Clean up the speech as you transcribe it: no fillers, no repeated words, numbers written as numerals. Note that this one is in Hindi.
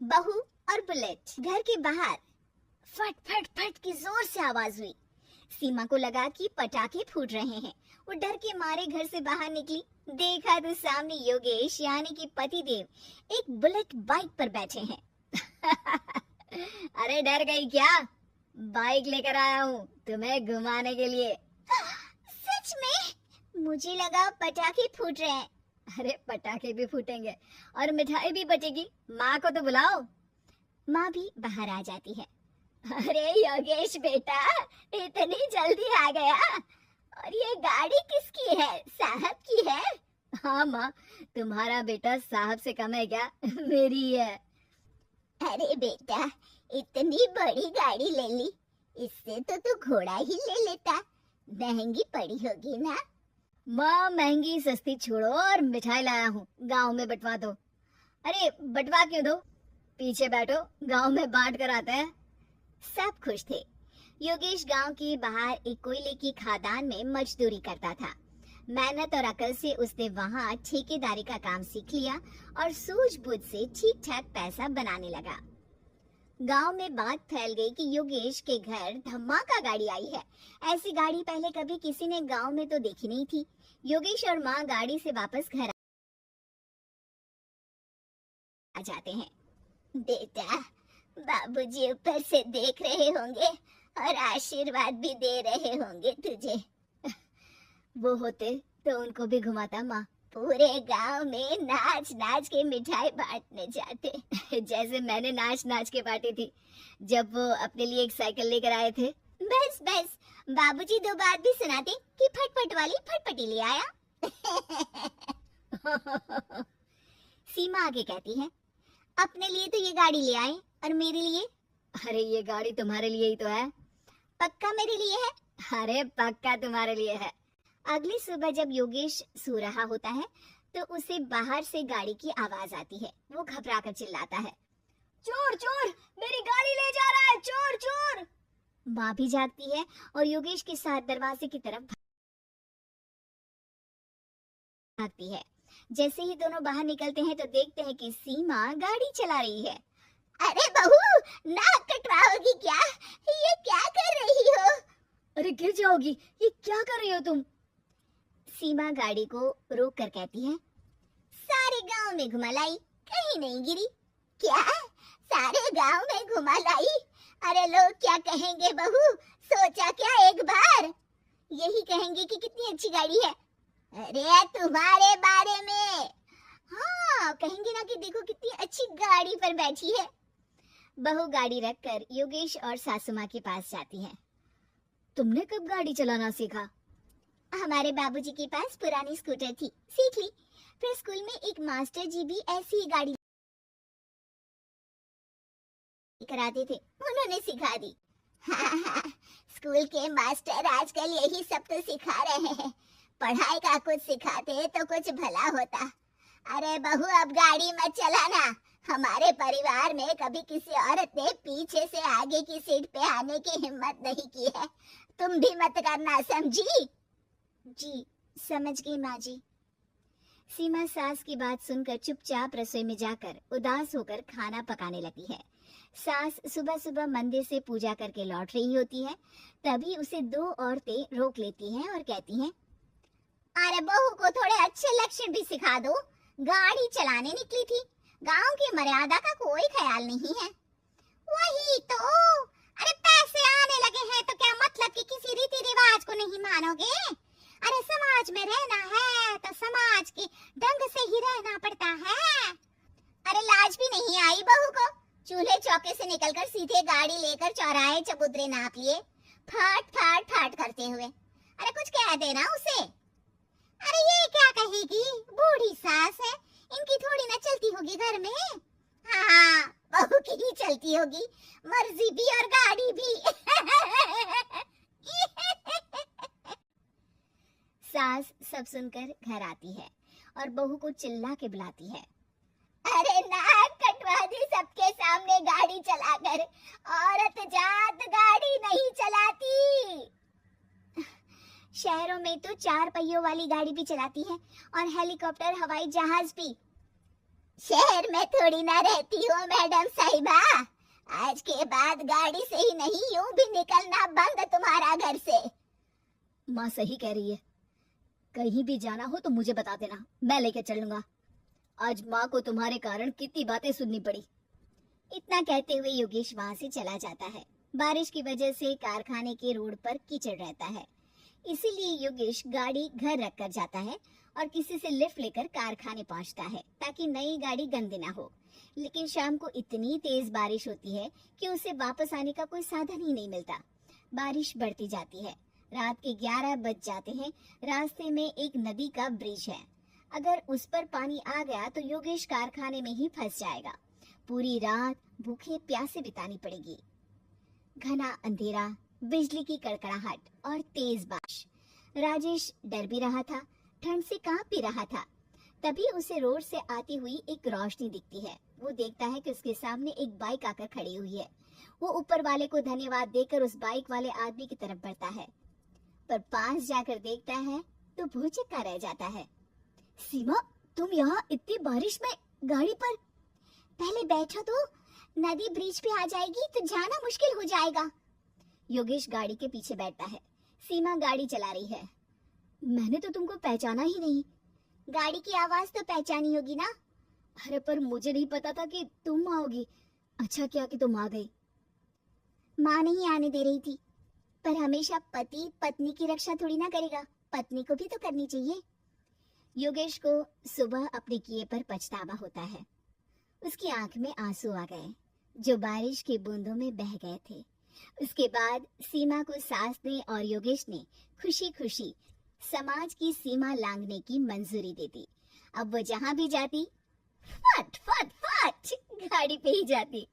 बहू और बुलेट। घर के बाहर फट फट फट की जोर से आवाज हुई। सीमा को लगा कि पटाखे फूट रहे हैं। वो डर के मारे घर से बाहर निकली। देखा तो सामने योगेश यानी कि पतिदेव एक बुलेट बाइक पर बैठे हैं। अरे डर गई क्या? बाइक लेकर आया हूँ तुम्हें घुमाने के लिए। सच में? मुझे लगा पटाखे फूट रहे हैं। अरे पटाखे भी फूटेंगे और मिठाई भी बचेगी। माँ को तो बुलाओ। माँ भी बाहर आ जाती है। अरे योगेश बेटा, इतनी जल्दी आ गया? और ये गाड़ी किसकी है? साहब की है? हाँ माँ, तुम्हारा बेटा साहब से कम है क्या? मेरी है। अरे बेटा, इतनी बड़ी गाड़ी ले ली, इससे तो तू घोड़ा ही ले लेता। महंगी पड़ी होगी ना? माँ महंगी सस्ती छोड़ो और मिठाई लाया हूँ, गांव में बंटवा दो। अरे बंटवा क्यों दो? पीछे बैठो, गांव में बांट कर आते हैं। सब खुश थे। योगेश गांव के बाहर एक कोयले की खदान में मजदूरी करता था। मेहनत और अकल से उसने वहां ठेकेदारी का काम सीख लिया और सूझबूझ से ठीक ठाक पैसा बनाने लगा। गांव में बात फैल गई कि योगेश के घर धमाका गाड़ी आई है। ऐसी गाड़ी पहले कभी किसी ने गांव में तो देखी नहीं थी। योगेश और माँ गाड़ी से वापस घर आ जाते हैं। बेटा, बाबूजी ऊपर से देख रहे होंगे और आशीर्वाद भी दे रहे होंगे तुझे। वो होते तो उनको भी घुमाता माँ। पूरे गांव में नाच नाच के मिठाई बांटने जाते। जैसे मैंने नाच नाच के बांटी थी जब वो अपने लिए एक साइकिल लेकर आए थे। बस बस, बाबूजी दो बात भी सुनाते कि फटफट वाली फटफटी ले आया। सीमा आगे कहती है, अपने लिए तो ये गाड़ी ले आए और मेरे लिए? अरे ये गाड़ी तुम्हारे लिए ही तो है। पक्का मेरे लिए है? अरे पक्का तुम्हारे लिए है। अगली सुबह जब योगेश सो रहा होता है तो उसे बाहर से गाड़ी की आवाज आती है। वो घबरा कर चिल्लाता है, चोर चोर, मेरी गाड़ी ले जा रहा है, चोर चोर। माँ भी जागती है और योगेश के साथ दरवाजे की तरफ भागती है। जैसे ही दोनों बाहर निकलते हैं तो देखते हैं कि सीमा गाड़ी चला रही है। अरे बहू, नाक कटवाओगी क्या? ये क्या कर रही हो? अरे गिर जाओगी, ये क्या कर रही हो तुम? सीमा गाड़ी को रोक कर कहती है, सारे गांव में घुमा लाई, कहीं नहीं गिरी। क्या? सारे गांव में घुमा लाई? अरे लोग क्या कहेंगे बहू? सोचा क्या एक बार? यही कहेंगे कि कितनी अच्छी गाड़ी है। अरे तुम्हारे बारे में। हाँ, कहेंगे ना कि देखो कितनी अच्छी गाड़ी पर बैठी है। बहू गाड़ी रखकर योगेश और सासू माँ के पास जाती है। तुमने कब गाड़ी चलाना सीखा? हमारे बाबूजी के पास पुरानी स्कूटर थी, सीख ली। फिर स्कूल में एक मास्टर जी भी ऐसी ही गाड़ी कराते थे, उन्होंने सिखा दी। हाँ, स्कूल के मास्टर आजकल यही सब तो सिखा रहे हैं। पढ़ाई का कुछ सिखाते तो कुछ भला होता। अरे बहू, अब गाड़ी मत चलाना। हमारे परिवार में कभी किसी औरत ने पीछे से आगे की सीट पे आने की हिम्मत नहीं की है। तुम भी मत करना, समझी? जी समझ गई माँ जी। सीमा सास की बात सुनकर चुपचाप रसोई में जाकर उदास होकर खाना पकाने लगी है। सास सुबह सुबह मंदिर से पूजा करके लौट रही होती है। तभी उसे दो औरतें रोक लेती हैं और कहती हैं, अरे बहू को थोड़े अच्छे लक्षण भी सिखा दो। गाड़ी चलाने निकली थी, गांव की मर्यादा का कोई ख्याल नहीं है। वही तो, अरे पैसे आने लगे हैं तो क्या मतलब कि किसी रीति रिवाज को नहीं मानोगे? अरे समाज में रहना है तो समाज के ढंग से ही रहना पड़ता है। अरे लाज भी नहीं आई बहू को? चूल्हे चौके से निकलकर सीधे गाड़ी लेकर चौराहे चबूतरे नाप लिए, फाट फाट फाट करते हुए। अरे कुछ कह देना उसे। अरे ये क्या कहेगी, बूढ़ी सास है, इनकी थोड़ी ना चलती होगी घर में। हाँ, बहू की ही चलती होगी, मर्जी भी और गाड़ी भी। सास सब सुनकर घर आती है और बहू को चिल्ला के बुलाती है, अरे नाक कटवा दी सबके सामने गाड़ी चलाकर। औरत जात गाड़ी नहीं चलाती। शहरों में तो 4 पहियों वाली गाड़ी भी चलाती है और हेलीकॉप्टर, हवाई जहाज भी। शहर में थोड़ी ना रहती हो मैडम साहिबा। आज के बाद गाड़ी से ही नहीं, यूं भी निकलना बंद तुम्हारा घर से। माँ सही कह रही है, कहीं भी जाना हो तो मुझे बता देना, मैं लेके चलूंगा। आज माँ को तुम्हारे कारण कितनी बातें सुननी पड़ी। इतना कहते हुए योगेश वहां से चला जाता है। बारिश की वजह से कारखाने के रोड पर कीचड़ रहता है, इसीलिए योगेश गाड़ी घर रख कर जाता है और किसी से लिफ्ट लेकर कारखाने पहुंचता है ताकि नई गाड़ी गंदी ना हो। लेकिन शाम को इतनी तेज बारिश होती है कि उसे वापस आने का कोई साधन ही नहीं मिलता। बारिश बढ़ती जाती है, रात के 11 बज जाते हैं। रास्ते में एक नदी का ब्रिज है, अगर उस पर पानी आ गया तो योगेश कारखाने में ही फंस जाएगा। पूरी रात भूखे प्यासे बितानी पड़ेगी। घना अंधेरा, बिजली की कड़कड़ाहट और तेज बारिश। राजेश डर भी रहा था, ठंड से कांप भी रहा था। तभी उसे रोड से आती हुई एक रोशनी दिखती है। वो देखता है कि उसके सामने एक बाइक आकर खड़ी हुई है। वो ऊपर वाले को धन्यवाद देकर उस बाइक वाले आदमी की तरफ बढ़ता है, पर पास जाकर देखता है तो भौचक्का रह जाता है। सीमा, तुम यहाँ इतनी बारिश में गाड़ी पर? पहले बैठो तो, नदी ब्रिज पे आ जाएगी तो जाना मुश्किल हो जाएगा। योगेश गाड़ी के पीछे बैठता है। सीमा गाड़ी चला रही है। मैंने तो तुमको पहचाना ही नहीं। गाड़ी की आवाज तो पहचानी होगी ना। अरे पर मुझे नहीं पता था कि तुम आओगी। अच्छा किया कि तुम आ गई। माँ नहीं आने दे रही थी, पर हमेशा पति पत्नी की रक्षा थोड़ी ना करेगा, पत्नी को भी तो करनी चाहिए। योगेश को सुबह अपने किए पर पछतावा होता है। उसकी आंख में आंसू आ गए जो बारिश की बूंदों में बह गए थे। उसके बाद सीमा को सास ने और योगेश ने खुशी खुशी समाज की सीमा लांघने की मंजूरी दे दी। अब वो जहाँ भी जाती फट फट फट गाड़ी पे ही जाती।